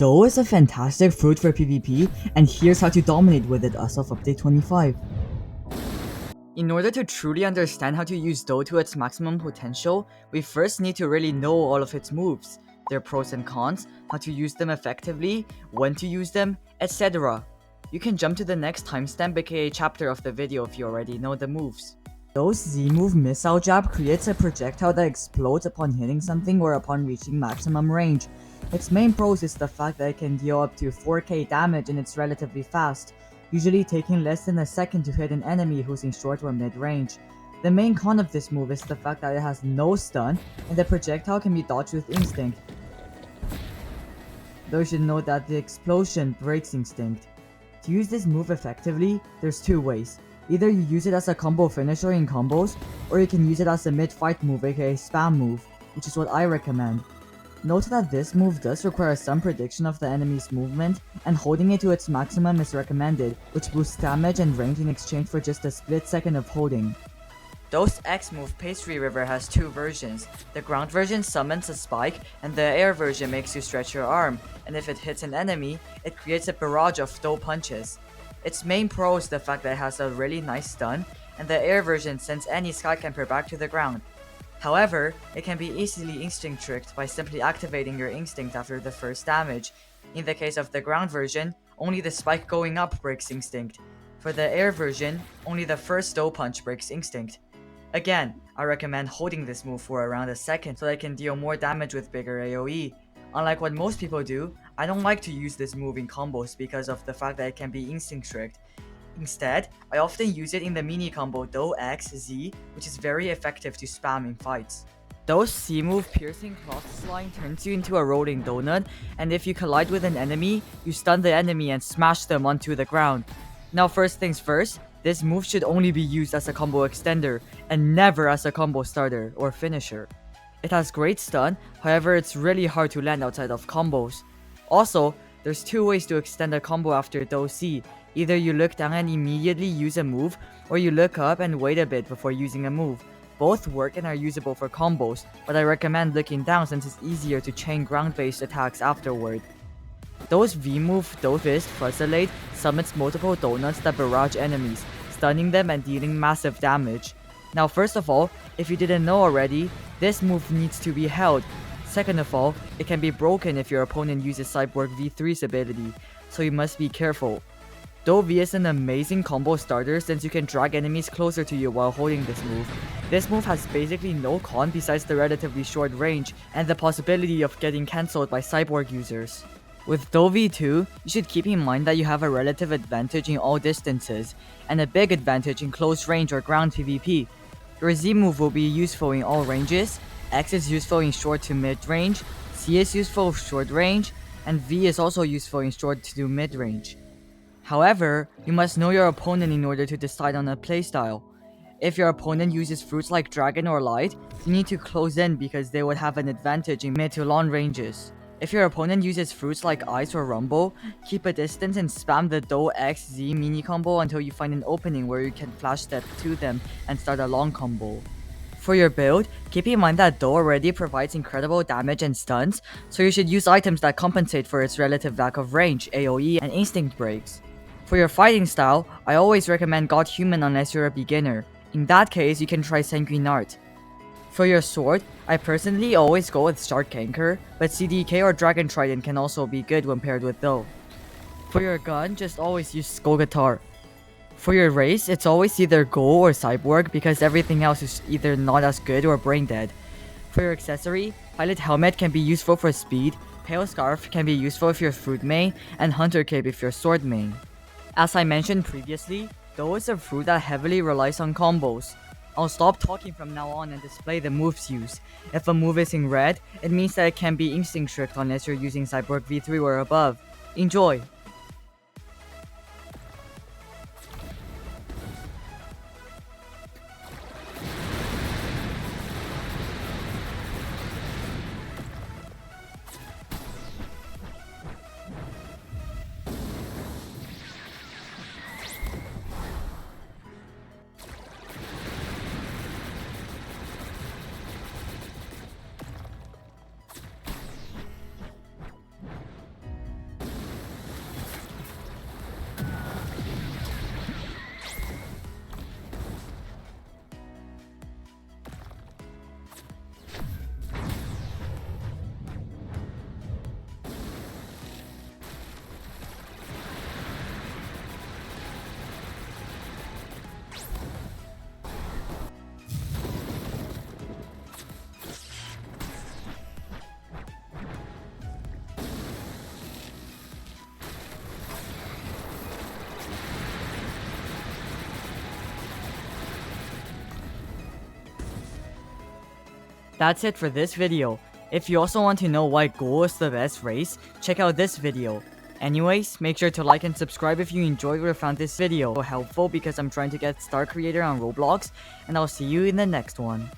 Dough is a fantastic fruit for PvP, and here's how to dominate with it as of update 25. In order to truly understand how to use Dough to its maximum potential, we first need to really know all of its moves, their pros and cons, how to use them effectively, when to use them, etc. You can jump to the next timestamp aka chapter of the video if you already know the moves. Dough's Z-move Missile Jab creates a projectile that explodes upon hitting something or upon reaching maximum range. Its main pros is the fact that it can deal up to 4k damage and it's relatively fast, usually taking less than a second to hit an enemy who's in short or mid range. The main con of this move is the fact that it has no stun and the projectile can be dodged with instinct. Though you should note that the explosion breaks instinct. To use this move effectively, there's two ways. Either you use it as a combo finisher in combos, or you can use it as a mid-fight move aka spam move, which is what I recommend. Note that this move does require some prediction of the enemy's movement, and holding it to its maximum is recommended, which boosts damage and range in exchange for just a split second of holding. Dough's X move Pastry River has two versions. The ground version summons a spike, and the air version makes you stretch your arm, and if it hits an enemy, it creates a barrage of Dough punches. Its main pro is the fact that it has a really nice stun, and the air version sends any sky camper back to the ground. However, it can be easily instinct tricked by simply activating your instinct after the first damage. In the case of the ground version, only the spike going up breaks instinct. For the air version, only the first Dough punch breaks instinct. Again, I recommend holding this move for around a second so that it can deal more damage with bigger AoE. Unlike what most people do, I don't like to use this move in combos because of the fact that it can be instinct tricked. Instead, I often use it in the mini combo Dough X Z, which is very effective to spam in fights. Dough's C move Piercing Cloth Line turns you into a rolling donut, and if you collide with an enemy, you stun the enemy and smash them onto the ground. Now first things first, this move should only be used as a combo extender, and never as a combo starter or finisher. It has great stun, however it's really hard to land outside of combos. Also, there's two ways to extend a combo after Dough C. Either you look down and immediately use a move, or you look up and wait a bit before using a move. Both work and are usable for combos, but I recommend looking down since it's easier to chain ground-based attacks afterward. Dough's V-move Dough Fist Fuzzolate summons multiple donuts that barrage enemies, stunning them and dealing massive damage. Now first of all, if you didn't know already, this move needs to be held. Second of all, it can be broken if your opponent uses Cyborg V3's ability, so you must be careful. Dough V is an amazing combo starter since you can drag enemies closer to you while holding this move. This move has basically no con besides the relatively short range and the possibility of getting cancelled by Cyborg users. With Dough V2, you should keep in mind that you have a relative advantage in all distances, and a big advantage in close range or ground PvP. Your Z move will be useful in all ranges, X is useful in short to mid range, C is useful short range, and V is also useful in short to mid range. However, you must know your opponent in order to decide on a playstyle. If your opponent uses fruits like Dragon or Light, you need to close in because they would have an advantage in mid to long ranges. If your opponent uses fruits like Ice or Rumble, keep a distance and spam the Dough X Z mini combo until you find an opening where you can flash step to them and start a long combo. For your build, keep in mind that Dough already provides incredible damage and stuns, so you should use items that compensate for its relative lack of range, AoE, and instinct breaks. For your fighting style, I always recommend God Human unless you're a beginner. In that case, you can try Sanguine Art. For your sword, I personally always go with Shark Canker, but CDK or Dragon Trident can also be good when paired with Dough. For your gun, just always use Skull Guitar. For your race, it's always either Go or Cyborg because everything else is either not as good or brain dead. For your accessory, Pilot Helmet can be useful for speed, Pale Scarf can be useful if you're Fruit main, and Hunter Cape if you're Sword main. As I mentioned previously, Dough is a fruit that heavily relies on combos. I'll stop talking from now on and display the moves used. If a move is in red, it means that it can be instinct tricked unless you're using Cyborg V3 or above. Enjoy! That's it for this video. If you also want to know why Ghoul is the best race, check out this video. Anyways, make sure to like and subscribe if you enjoyed or found this video helpful, because I'm trying to get Star Creator on Roblox, and I'll see you in the next one.